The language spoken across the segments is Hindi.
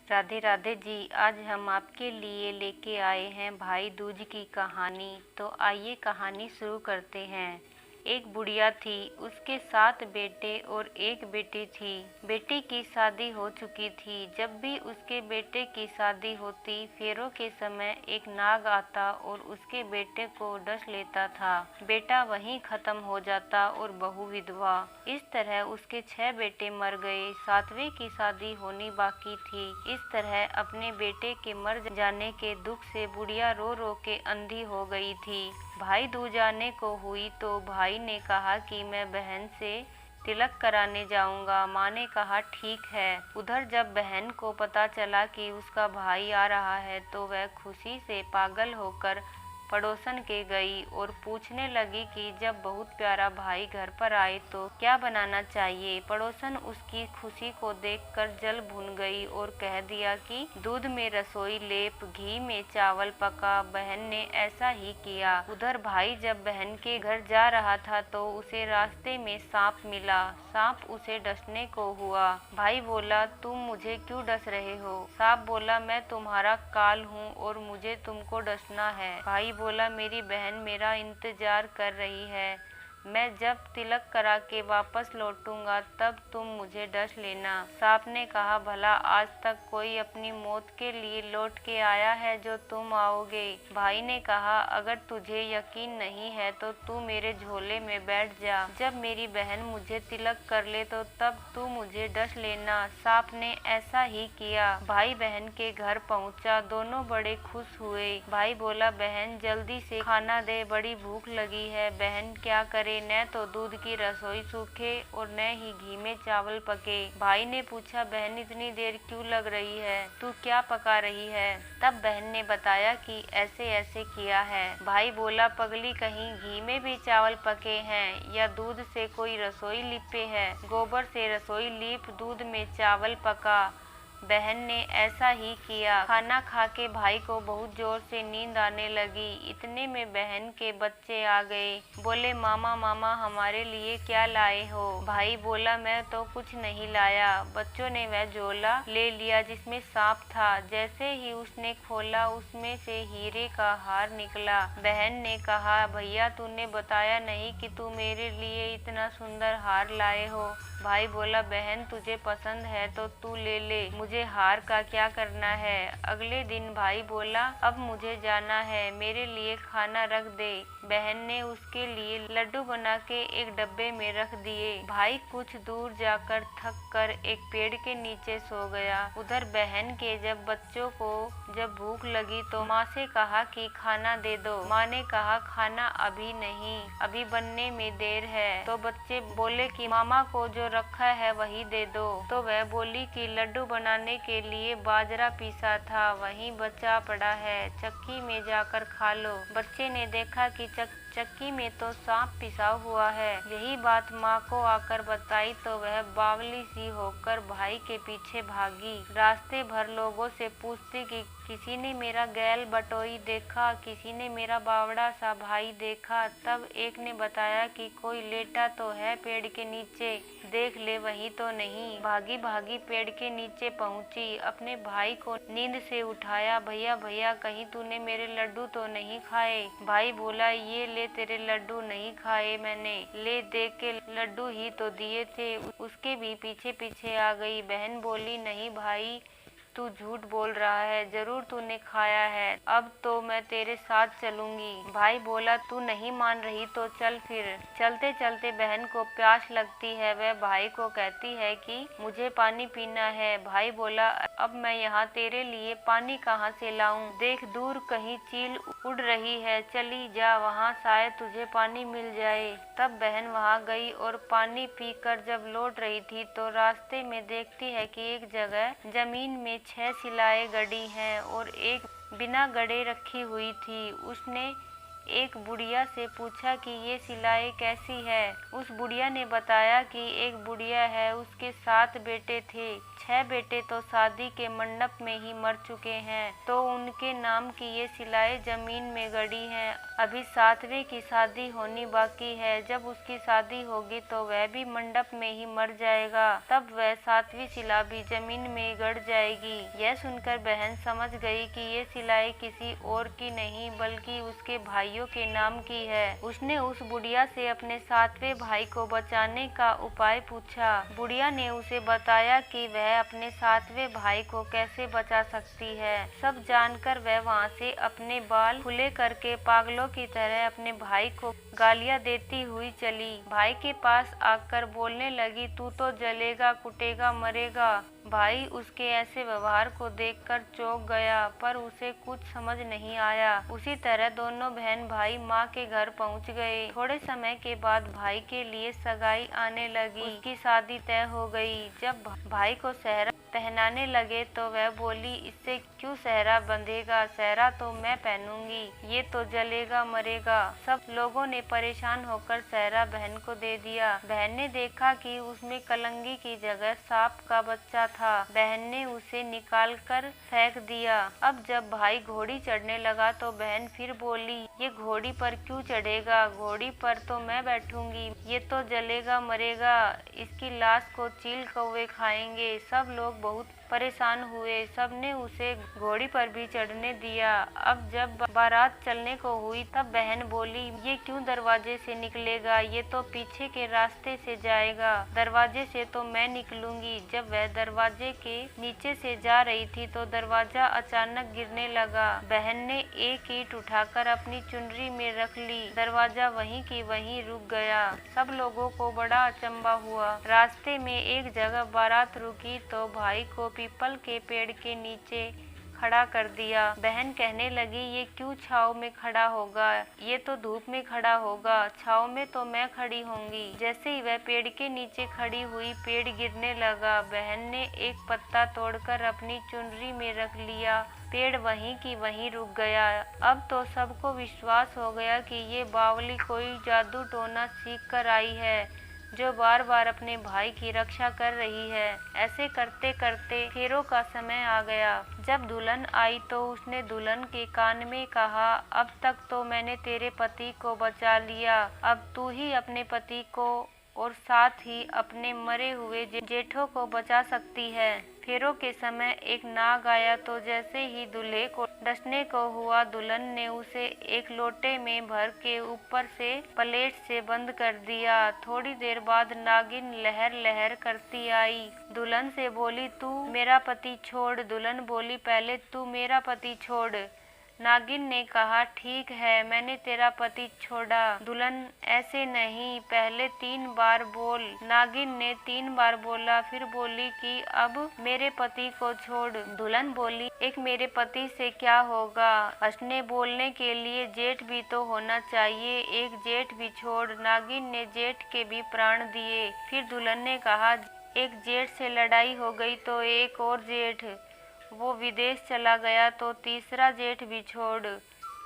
राधे राधे जी। आज हम आपके लिए लेके आए हैं भाई दूज की कहानी। तो आइए कहानी शुरू करते हैं। एक बुढ़िया थी, उसके 7 बेटे और एक बेटी थी। बेटी की शादी हो चुकी थी। जब भी उसके बेटे की शादी होती, फेरों के समय एक नाग आता और उसके बेटे को डस लेता था। बेटा वहीं खत्म हो जाता और बहू विधवा। इस तरह उसके 6 बेटे मर गए। 7वें की शादी होनी बाकी थी। इस तरह अपने बेटे के मर जाने के दुख से बुढ़िया रो रो के अंधी हो गई थी। भाई दूज आने को हुई तो भाई ने कहा कि मैं बहन से तिलक कराने जाऊंगा। माँ ने कहा ठीक है। उधर जब बहन को पता चला कि उसका भाई आ रहा है तो वह खुशी से पागल होकर पड़ोसन के गई और पूछने लगी कि जब बहुत प्यारा भाई घर पर आए तो क्या बनाना चाहिए। पड़ोसन उसकी खुशी को देखकर जल भुन गई और कह दिया कि दूध में रसोई लेप, घी में चावल पका। बहन ने ऐसा ही किया। उधर भाई जब बहन के घर जा रहा था तो उसे रास्ते में सांप मिला। सांप उसे डसने को हुआ। भाई बोला, तुम मुझे क्यों डस रहे हो? सांप बोला, मैं तुम्हारा काल हूँ और मुझे तुमको डसना है। भाई बोला, मेरी बहन मेरा इंतजार कर रही है। मैं जब तिलक करा के वापस लौटूंगा तब तुम मुझे डस लेना। सांप ने कहा, भला आज तक कोई अपनी मौत के लिए लौट के आया है जो तुम आओगे? भाई ने कहा, अगर तुझे यकीन नहीं है तो तू मेरे झोले में बैठ जा। जब मेरी बहन मुझे तिलक कर ले तो तब तू मुझे डस लेना। सांप ने ऐसा ही किया। भाई बहन के घर पहुंचा। दोनों बड़े खुश हुए। भाई बोला, बहन जल्दी से खाना दे, बड़ी भूख लगी है। बहन क्या करे, न तो दूध की रसोई सूखे और न ही घी में चावल पके। भाई ने पूछा, बहन इतनी देर क्यों लग रही है? तू क्या पका रही है? तब बहन ने बताया कि ऐसे ऐसे किया है। भाई बोला, पगली कहीं घी में भी चावल पके हैं या दूध से कोई रसोई लिपे है? गोबर से रसोई लीप दूध में चावल पका। बहन ने ऐसा ही किया। खाना खा के भाई को बहुत जोर से नींद आने लगी। इतने में बहन के बच्चे आ गए। बोले, मामा मामा हमारे लिए क्या लाए हो? भाई बोला, मैं तो कुछ नहीं लाया। बच्चों ने वह झोला ले लिया जिसमें सांप था। जैसे ही उसने खोला उसमें से हीरे का हार निकला। बहन ने कहा, भैया तूने बताया नहीं कि तू मेरे लिए इतना सुंदर हार लाए हो। भाई बोला, बहन तुझे पसंद है तो तू ले ले, मुझे हार का क्या करना है। अगले दिन भाई बोला, अब मुझे जाना है, मेरे लिए खाना रख दे। बहन ने उसके लिए लड्डू बना के एक डब्बे में रख दिए। भाई कुछ दूर जाकर थक कर एक पेड़ के नीचे सो गया। उधर बहन के जब बच्चों को जब भूख लगी तो माँ से कहा कि खाना दे दो। माँ ने कहा, खाना अभी नहीं, अभी बनने में देर है। तो बच्चे बोले कि मामा को जो रखा है वही दे दो। तो वह बोली कि लड्डू बनाने के लिए बाजरा पीसा था, वहीं बचा पड़ा है, चक्की में जाकर खा लो। बच्चे ने देखा कि चक्की में तो सांप पिसा हुआ है। यही बात माँ को आकर बताई तो वह बावली सी होकर भाई के पीछे भागी। रास्ते भर लोगों से पूछती कि किसी ने मेरा गैल बटोई देखा, किसी ने मेरा बावड़ा सा भाई देखा। तब एक ने बताया कि कोई लेटा तो है पेड़ के नीचे, देख ले वही तो नहीं। भागी भागी पेड़ के नीचे पहुंची, अपने भाई को नींद से उठाया। भैया भैया कहीं तूने मेरे लड्डू तो नहीं खाए? भाई बोला, ये ले तेरे लड्डू, नहीं खाए मैंने, ले देख के लड्डू ही तो दिए थे। उसके भी पीछे पीछे आ गई। बहन बोली, नहीं भाई तू झूठ बोल रहा है, जरूर तूने खाया है, अब तो मैं तेरे साथ चलूंगी। भाई बोला, तू नहीं मान रही तो चल फिर। चलते चलते बहन को प्यास लगती है। वह भाई को कहती है कि मुझे पानी पीना है। भाई बोला, अब मैं यहाँ तेरे लिए पानी कहाँ से लाऊं? देख दूर कहीं चील उड़ रही है, चली जा वहाँ, शायद तुझे पानी मिल जाए। तब बहन वहाँ गई और पानी पीकर जब लौट रही थी तो रास्ते में देखती है कि एक जगह जमीन में 6 सिलाएं गड़ी हैं और एक बिना गड़े रखी हुई थी। उसने एक बुढ़िया से पूछा कि ये सिलाई कैसी है। उस बुढ़िया ने बताया कि एक बुढ़िया है, उसके 7 बेटे थे। 6 बेटे तो शादी के मंडप में ही मर चुके हैं, तो उनके नाम की ये शिलाएं जमीन में गड़ी हैं। अभी 7वें की शादी होनी बाकी है। जब उसकी शादी होगी तो वह भी मंडप में ही मर जाएगा, तब वह 7वीं शिला भी जमीन में गड़ जाएगी। यह सुनकर बहन समझ गई कि ये शिलाएं किसी और की नहीं बल्कि उसके भाइयों के नाम की है। उसने उस बुढ़िया से अपने 7वें भाई को बचाने का उपाय पूछा। बुढ़िया ने उसे बताया कि वह अपने 7वें भाई को कैसे बचा सकती है। सब जानकर वह वहाँ से अपने बाल खुले करके पागलों की तरह अपने भाई को गालियाँ देती हुई चली। भाई के पास आकर बोलने लगी, तू तो जलेगा, कुटेगा, मरेगा। भाई उसके ऐसे व्यवहार को देखकर चौंक गया, पर उसे कुछ समझ नहीं आया। उसी तरह दोनों बहन भाई माँ के घर पहुँच गए। थोड़े समय के बाद भाई के लिए सगाई आने लगी। उसकी शादी तय हो गई। जब भाई को सेहरा पहनाने लगे तो वह बोली, इससे क्यों सेहरा बंधेगा, सेहरा तो मैं पहनूंगी, ये तो जलेगा, मरेगा। सब लोगों ने परेशान होकर सेहरा बहन को दे दिया। बहन ने देखा कि उसमें कलंगी की जगह सांप का बच्चा था। बहन ने उसे निकाल कर फेंक दिया। अब जब भाई घोड़ी चढ़ने लगा तो बहन फिर बोली, ये घोड़ी पर क्यों चढ़ेगा, घोड़ी पर तो मैं बैठूंगी, ये तो जलेगा, मरेगा, इसकी लाश को चील कौवे खाएंगे। सब लोग बहुत परेशान हुए। सबने उसे घोड़ी पर भी चढ़ने दिया। अब जब बारात चलने को हुई तब बहन बोली, ये क्यों दरवाजे से निकलेगा, ये तो पीछे के रास्ते से जाएगा, दरवाजे से तो मैं निकलूंगी। जब वह दरवाजे के नीचे से जा रही थी तो दरवाजा अचानक गिरने लगा। बहन ने एक ईंट उठाकर अपनी चुनरी में रख ली। दरवाजा वहीं की वहीं रुक गया। सब लोगों को बड़ा अचंभा हुआ। रास्ते में एक जगह बारात रुकी तो भाई को पीपल के पेड़ के नीचे खड़ा कर दिया। बहन कहने लगी, ये क्यों छाव में खड़ा होगा, ये तो धूप में खड़ा होगा, छाव में तो मैं खड़ी होंगी। जैसे ही वह पेड़ के नीचे खड़ी हुई, पेड़ गिरने लगा। बहन ने एक पत्ता तोड़कर अपनी चुनरी में रख लिया। पेड़ वहीं की वहीं रुक गया। अब तो सबको विश्वास हो गया कि ये बावली कोई जादू टोना सीख कर आई है, जो बार बार अपने भाई की रक्षा कर रही है। ऐसे करते करते फेरों का समय आ गया। जब दुल्हन आई तो उसने दुल्हन के कान में कहा, अब तक तो मैंने तेरे पति को बचा लिया, अब तू ही अपने पति को और साथ ही अपने मरे हुए जेठों को बचा सकती है। फेरों के समय एक नाग आया तो जैसे ही दूल्हे को डसने को हुआ, दुल्हन ने उसे एक लोटे में भर के ऊपर से प्लेट से बंद कर दिया। थोड़ी देर बाद नागिन लहर लहर करती आई। दुल्हन से बोली, तू मेरा पति छोड़। दुल्हन बोली, पहले तू मेरा पति छोड़। नागिन ने कहा, ठीक है, मैंने तेरा पति छोड़ा। दुल्हन, ऐसे नहीं, पहले 3 बार बोल। नागिन ने 3 बार बोला, फिर बोली कि अब मेरे पति को छोड़। दुल्हन बोली, एक मेरे पति से क्या होगा, हंसने बोलने के लिए जेठ भी तो होना चाहिए, एक जेठ भी छोड़। नागिन ने जेठ के भी प्राण दिए। फिर दुल्हन ने कहा, एक जेठ से लड़ाई हो गई तो एक और जेठ, वो विदेश चला गया तो तीसरा जेठ भी छोड़।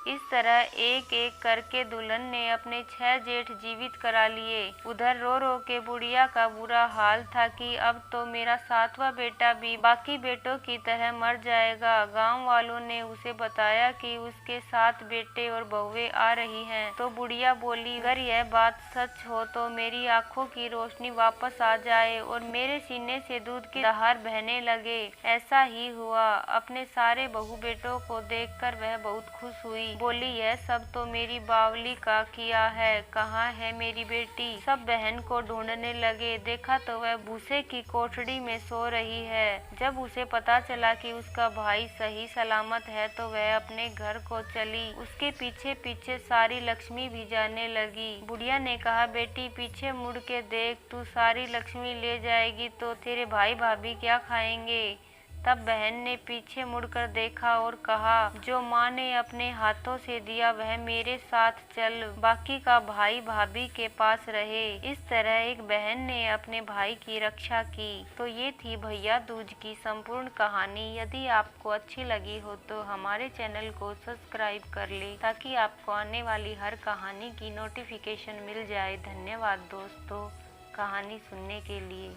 इस तरह एक एक करके दुल्हन ने अपने 6 जेठ जीवित करा लिए। उधर रो रो के बुढ़िया का बुरा हाल था कि अब तो मेरा 7वां बेटा भी बाकी बेटों की तरह मर जाएगा। गांव वालों ने उसे बताया कि उसके 7 बेटे और बहुएं आ रही हैं। तो बुढ़िया बोली, अगर यह बात सच हो तो मेरी आंखों की रोशनी वापस आ जाए और मेरे सीने से दूध की धार बहने लगे। ऐसा ही हुआ। अपने सारे बहू बेटों को देखकर वह बहुत खुश हुई। बोली, यह सब तो मेरी बावली का किया है, कहाँ है मेरी बेटी। सब बहन को ढूंढने लगे। देखा तो वह भूसे की कोठड़ी में सो रही है। जब उसे पता चला कि उसका भाई सही सलामत है तो वह अपने घर को चली। उसके पीछे पीछे सारी लक्ष्मी भी जाने लगी। बुढ़िया ने कहा, बेटी पीछे मुड़ के देख, तू सारी लक्ष्मी ले जाएगी तो तेरे भाई भाभी क्या खाएंगे। तब बहन ने पीछे मुड़कर देखा और कहा, जो माँ ने अपने हाथों से दिया वह मेरे साथ चल, बाकी का भाई भाभी के पास रहे। इस तरह एक बहन ने अपने भाई की रक्षा की। तो ये थी भैया दूज की संपूर्ण कहानी। यदि आपको अच्छी लगी हो तो हमारे चैनल को सब्सक्राइब कर ले ताकि आपको आने वाली हर कहानी की नोटिफिकेशन मिल जाए। धन्यवाद दोस्तों कहानी सुनने के लिए।